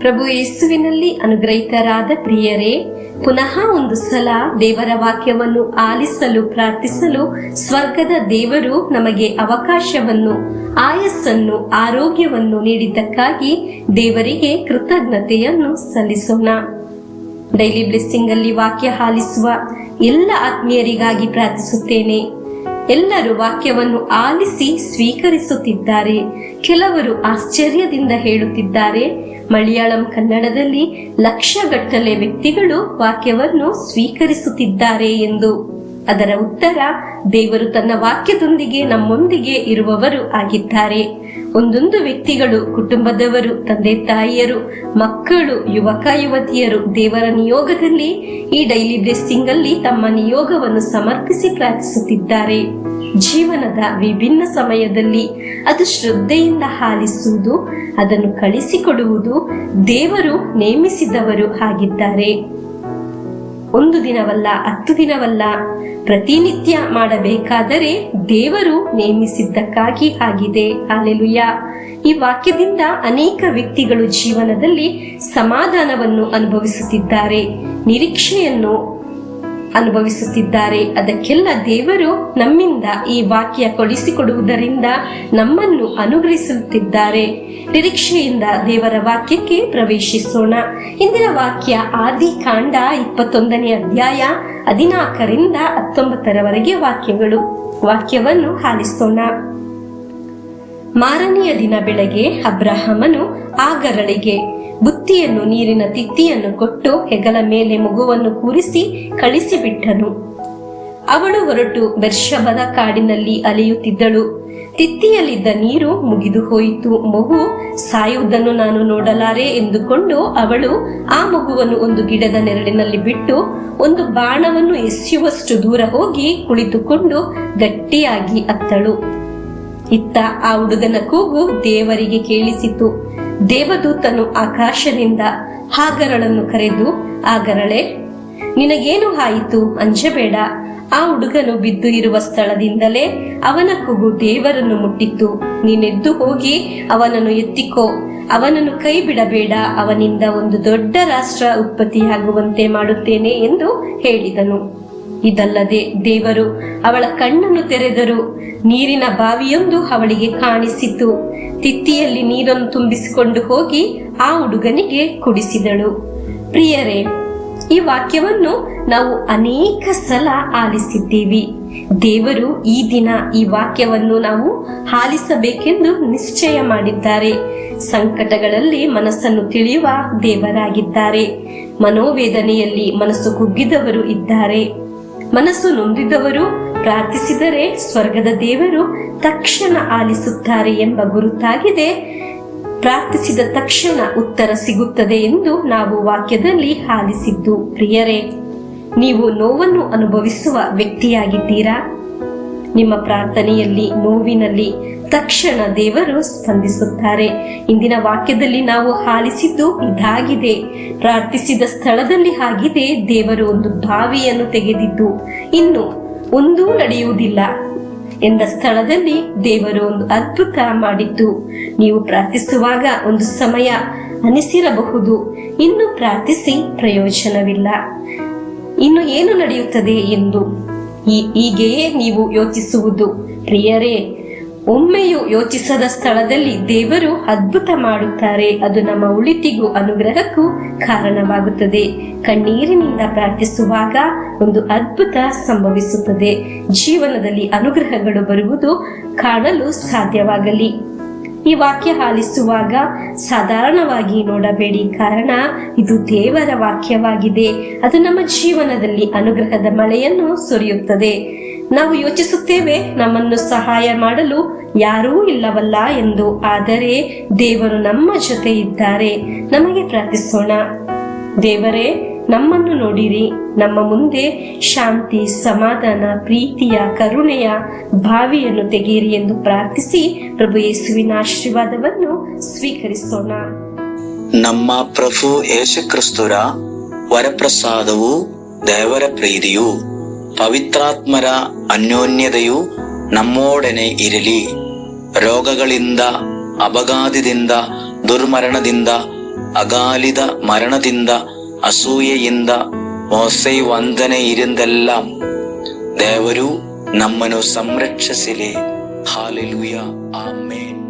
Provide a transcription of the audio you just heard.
ಪ್ರಭು ಯೇಸುವಿನಲ್ಲಿ ಅನುಗ್ರಹಿತರಾದ ಪ್ರಿಯರೇ, ಪುನಃ ಒಂದು ಸಲ ದೇವರ ವಾಕ್ಯವನ್ನು ಆಲಿಸಲು ಪ್ರಾರ್ಥಿಸಲು ಸ್ವರ್ಗದ ದೇವರು ನಮಗೆ ಅವಕಾಶವನ್ನು, ಆಯಸ್ಸನ್ನು, ಆರೋಗ್ಯವನ್ನು ನೀಡಿದ್ದಕ್ಕಾಗಿ ದೇವರಿಗೆ ಕೃತಜ್ಞತೆಯನ್ನು ಸಲ್ಲಿಸೋಣ. ಡೈಲಿ ಬ್ಲೆಸ್ಸಿಂಗ್ ಅಲ್ಲಿ ವಾಕ್ಯ ಆಲಿಸುವ ಎಲ್ಲ ಆತ್ಮೀಯರಿಗಾಗಿ ಪ್ರಾರ್ಥಿಸುತ್ತೇನೆ. ಎಲ್ಲರೂ ವಾಕ್ಯವನ್ನು ಆಲಿಸಿ ಸ್ವೀಕರಿಸುತ್ತಿದ್ದಾರೆ. ಕೆಲವರು ಆಶ್ಚರ್ಯದಿಂದ ಹೇಳುತ್ತಿದ್ದಾರೆ, ಮಲಯಾಳಂ ಕನ್ನಡದಲ್ಲಿ ಲಕ್ಷಗಟ್ಟಲೆ ವ್ಯಕ್ತಿಗಳು ವಾಕ್ಯವನ್ನು ಸ್ವೀಕರಿಸುತ್ತಿದ್ದಾರೆ ಎಂದು. ಅದರ ಉತ್ತರ, ದೇವರು ತನ್ನ ವಾಕ್ಯದೊಂದಿಗೆ ನಮ್ಮೊಂದಿಗೆ ಇರುವವರು ಆಗಿದ್ದಾರೆ. ಒಂದೊಂದು ವ್ಯಕ್ತಿಗಳು, ಕುಟುಂಬದವರು, ತಂದೆ ತಾಯಿಯರು, ಮಕ್ಕಳು, ಯುವಕ ಯುವತಿಯರು ದೇವರ ನಿಯೋಗದಲ್ಲಿ ಈ ಡೈಲಿ ಬ್ಲೆಸ್ಸಿಂಗ್ ಅಲ್ಲಿ ತಮ್ಮ ನಿಯೋಗವನ್ನು ಸಮರ್ಪಿಸಿ ಪ್ರಾರ್ಥಿಸುತ್ತಿದ್ದಾರೆ. ಜೀವನದ ವಿಭಿನ್ನ ಸಮಯದಲ್ಲಿ ಅದು ಶ್ರದ್ಧೆಯಿಂದ ಆಲಿಸುವುದು, ಅದನ್ನು ಕಳಿಸಿಕೊಡುವುದು ದೇವರು ನೇಮಿಸಿದವರು ಆಗಿದ್ದಾರೆ. ಒಂದು ದಿನವಲ್ಲ, 10 ದಿನವಲ್ಲ, ಪ್ರತಿನಿತ್ಯ ಮಾಡಬೇಕಾದರೆ ದೇವರು ನೇಮಿಸಿದ್ದಕ್ಕಾಗಿ ಆಗಿದೆ. ಹಲ್ಲೆಲೂಯಾ. ಈ ವಾಕ್ಯದಿಂದ ಅನೇಕ ವ್ಯಕ್ತಿಗಳು ಜೀವನದಲ್ಲಿ ಸಮಾಧಾನವನ್ನು ಅನುಭವಿಸುತ್ತಿದ್ದಾರೆ, ನಿರೀಕ್ಷೆಯನ್ನು ಅನುಭವಿಸುತ್ತಿದ್ದಾರೆ. ಅದಕ್ಕೆಲ್ಲ ದೇವರು ನಮ್ಮಿಂದ ಈ ವಾಕ್ಯ ಕೊಡಿಸಿಕೊಡುವುದರಿಂದ ನಮ್ಮನ್ನು ಅನುಗ್ರಹಿಸುತ್ತಿದ್ದಾರೆ. ನಿರೀಕ್ಷೆಯಿಂದ ದೇವರ ವಾಕ್ಯಕ್ಕೆ ಪ್ರವೇಶಿಸೋಣ. ಇಂದಿನ ವಾಕ್ಯ ಆದಿಕಾಂಡ 21ನೇ ಅಧ್ಯಾಯ 14ರಿಂದ 19ರವರೆಗೆ ವಾಕ್ಯವನ್ನು ಆಲಿಸೋಣ. ಮಾರನೆಯ ದಿನ ಬೆಳಗ್ಗೆ ಅಬ್ರಹಾಮನು ಆಗರಳಿಗೆ ಬುತ್ತಿಯನ್ನು, ನೀರಿನ ತಿತ್ತಿಯನ್ನು ಕೊಟ್ಟು ಹೆಗಲ ಮೇಲೆ ಮಗುವನ್ನು ಕೂರಿಸಿ ಕಳಿಸಿಬಿಟ್ಟನು. ಅವಳು ಹೊರಟು ಬೆರ್ಷಬದ ಕಾಡಿನಲ್ಲಿ ಅಲೆಯುತ್ತಿದ್ದಳು. ತಿತ್ತಿಯಲ್ಲಿದ್ದ ನೀರು ಮುಗಿದು ಹೋಯಿತು. ಮಗು ಸಾಯುವುದನ್ನು ನಾನು ನೋಡಲಾರೆ ಎಂದುಕೊಂಡು ಅವಳು ಆ ಮಗುವನ್ನು ಒಂದು ಗಿಡದ ನೆರಳಿನಲ್ಲಿ ಬಿಟ್ಟು ಒಂದು ಬಾಣವನ್ನು ಎಸೆಯುವಷ್ಟು ದೂರ ಹೋಗಿ ಕುಳಿತುಕೊಂಡು ಗಟ್ಟಿಯಾಗಿ ಅತ್ತಳು. ಇತ್ತ ಆ ಹುಡುಗನ ಕೂಗು ದೇವರಿಗೆ ಕೇಳಿಸಿತು. ದೇವದೂತನು ಆಕಾಶದಿಂದ ಆಗರಳನ್ನು ಕರೆದು, ಆಗರಳೆ, ನಿನಗೇನು ಆಯಿತು? ಅಂಜಬೇಡ. ಆ ಹುಡುಗನು ಬಿದ್ದು ಇರುವ ಸ್ಥಳದಿಂದಲೇ ಅವನ ಕೂಗು ದೇವರನ್ನು ಮುಟ್ಟಿತು. ನೀನೆದ್ದು ಹೋಗಿ ಅವನನ್ನು ಎತ್ತಿಕೋ, ಅವನನ್ನು ಕೈ ಬಿಡಬೇಡ, ಅವನಿಂದ ಒಂದು ದೊಡ್ಡ ರಾಷ್ಟ್ರ ಉತ್ಪತ್ತಿಯಾಗುವಂತೆ ಮಾಡುತ್ತೇನೆ ಎಂದು ಹೇಳಿದನು. ಇದಲ್ಲದೆ ದೇವರು ಅವಳ ಕಣ್ಣನ್ನು ತೆರೆದರು. ನೀರಿನ ಬಾವಿಯೊಂದು ಅವಳಿಗೆ ಕಾಣಿಸಿತು. ತಿತ್ತಿಯಲ್ಲಿ ನೀರನ್ನು ತುಂಬಿಸಿಕೊಂಡು ಹೋಗಿ ಆ ಹುಡುಗನಿಗೆ ಕುಡಿಸಿದಳು. ಪ್ರಿಯರೇ, ಈ ವಾಕ್ಯವನ್ನು ನಾವು ಅನೇಕ ಸಲ ಆಲಿಸಿದ್ದೀವಿ. ದೇವರು ಈ ದಿನ ಈ ವಾಕ್ಯವನ್ನು ನಾವು ಆಲಿಸಬೇಕೆಂದು ನಿಶ್ಚಯ ಮಾಡಿದ್ದಾರೆ. ಸಂಕಟಗಳಲ್ಲಿ ಮನಸ್ಸನ್ನು ತಿಳಿಯುವ ದೇವರಾಗಿದ್ದಾರೆ. ಮನೋವೇದನೆಯಲ್ಲಿ ಮನಸ್ಸು ಕುಗ್ಗಿದವರು ಇದ್ದಾರೆ. ಮನಸ್ಸು ನೊಂದಿದವರು ಪ್ರಾರ್ಥಿಸಿದರೆ ಸ್ವರ್ಗದ ದೇವರು ತಕ್ಷಣ ಆಲಿಸುತ್ತಾರೆ ಎಂಬ ಗುರುತಾಗಿದೆ. ಪ್ರಾರ್ಥಿಸಿದ ತಕ್ಷಣ ಉತ್ತರ ಸಿಗುತ್ತದೆ ಎಂದು ನಾವು ವಾಕ್ಯದಲ್ಲಿ ಆಲಿಸಿದ್ದು. ಪ್ರಿಯರೇ, ನೀವು ನೋವನ್ನು ಅನುಭವಿಸುವ ವ್ಯಕ್ತಿಯಾಗಿದ್ದೀರಾ? ನಿಮ್ಮ ಪ್ರಾರ್ಥನೆಯಲ್ಲಿ, ನೋವಿನಲ್ಲಿ ತಕ್ಷಣ ದೇವರು ಸ್ಪಂದಿಸುತ್ತಾರೆ. ಇಂದಿನ ವಾಕ್ಯದಲ್ಲಿ ನಾವು ಆಲಿಸಿದ್ದು ಇದಾಗಿದೆ. ಪ್ರಾರ್ಥಿಸಿದ ಸ್ಥಳದಲ್ಲಿ ಆಗಿದೆ. ದೇವರು ಒಂದು ಬಾವಿಯನ್ನು ತೆಗೆದಿದ್ದು ಇನ್ನು ಒಂದೂ ನಡೆಯುವುದಿಲ್ಲ ಎಂದ ಸ್ಥಳದಲ್ಲಿ ದೇವರು ಒಂದು ಅದ್ಭುತ ಮಾಡಿದ್ದು. ನೀವು ಪ್ರಾರ್ಥಿಸುವಾಗ ಒಂದು ಸಮಯ ಅನಿಸಿರಬಹುದು, ಇನ್ನು ಪ್ರಾರ್ಥಿಸಿ ಪ್ರಯೋಜನವಿಲ್ಲ, ಇನ್ನು ಏನು ನಡೆಯುತ್ತದೆ ಎಂದು. ಹೀಗೆಯೇ ನೀವು ಯೋಚಿಸುವುದು. ಪ್ರಿಯರೇ, ಒಮ್ಮೆಯೂ ಯೋಚಿಸದ ಸ್ಥಳದಲ್ಲಿ ದೇವರು ಅದ್ಭುತ ಮಾಡುತ್ತಾರೆ. ಅದು ನಮ್ಮ ಉಳಿತಿಗೂ ಅನುಗ್ರಹಕ್ಕೂ ಕಾರಣವಾಗುತ್ತದೆ. ಕಣ್ಣೀರಿನಿಂದ ಪ್ರಾರ್ಥಿಸುವಾಗ ಒಂದು ಅದ್ಭುತ ಸಂಭವಿಸುತ್ತದೆ. ಜೀವನದಲ್ಲಿ ಅನುಗ್ರಹಗಳು ಬರುವುದು ಕಾಣಲು ಸಾಧ್ಯವಾಗಲಿ. ಈ ವಾಕ್ಯ ಆಲಿಸುವಾಗ ಸಾಧಾರಣವಾಗಿ ನೋಡಬೇಡಿ, ಕಾರಣ ಇದು ದೇವರ ವಾಕ್ಯವಾಗಿದೆ. ಅದು ನಮ್ಮ ಜೀವನದಲ್ಲಿ ಅನುಗ್ರಹದ ಮಳೆಯನ್ನು ಸುರಿಯುತ್ತದೆ. ನಾವು ಯೋಚಿಸುತ್ತೇವೆ, ನಮ್ಮನ್ನು ಸಹಾಯ ಮಾಡಲು ಯಾರೂ ಇಲ್ಲವಲ್ಲ ಎಂದು. ಆದರೆ ದೇವರು ನಮ್ಮ ಜೊತೆ ಇದ್ದಾರೆ. ನಮಗೆ ಪ್ರಾರ್ಥಿಸೋಣ. ದೇವರೇ, ನಮ್ಮನ್ನು ನೋಡಿರಿ, ನಮ್ಮ ಮುಂದೆ ಶಾಂತಿ, ಸಮಾಧಾನ, ಪ್ರೀತಿಯ, ಕರುಣೆಯ ಬಾವಿಯನ್ನು ತೆಗೆಯಿರಿ ಎಂದು ಪ್ರಾರ್ಥಿಸಿ ಪ್ರಭು ಯೇಸುವಿನ ಆಶೀರ್ವಾದವನ್ನು ಸ್ವೀಕರಿಸೋಣ. ನಮ್ಮ ಪ್ರಭು ಯೇಸು ಕ್ರಿಸ್ತರ ವರಪ್ರಸಾದವು, ದೇವರ ಪ್ರೀತಿಯು, ಪವಿತ್ರಾತ್ಮರ ಅನ್ಯೋನ್ಯತೆಯು ನಮ್ಮೊಡನೆ ಇರಲಿ. ರೋಗಗಳಿಂದ, ಅಪಘಾತದಿಂದ, ದುರ್ಮರಣದಿಂದ ಅಗಾಲಿದ ಮರಣದಿಂದ, ಅಸೂಯೆಯಿಂದ, ಮೋಸೈ ವಂದನೆ ಇರಿಂದೆல்லாம் ದೇವರು ನಮ್ಮನ್ನು ಸಂರಕ್ಷಿಸಲಿ. ಹಾಲೆಲೂಯ, ಆಮೇನ್.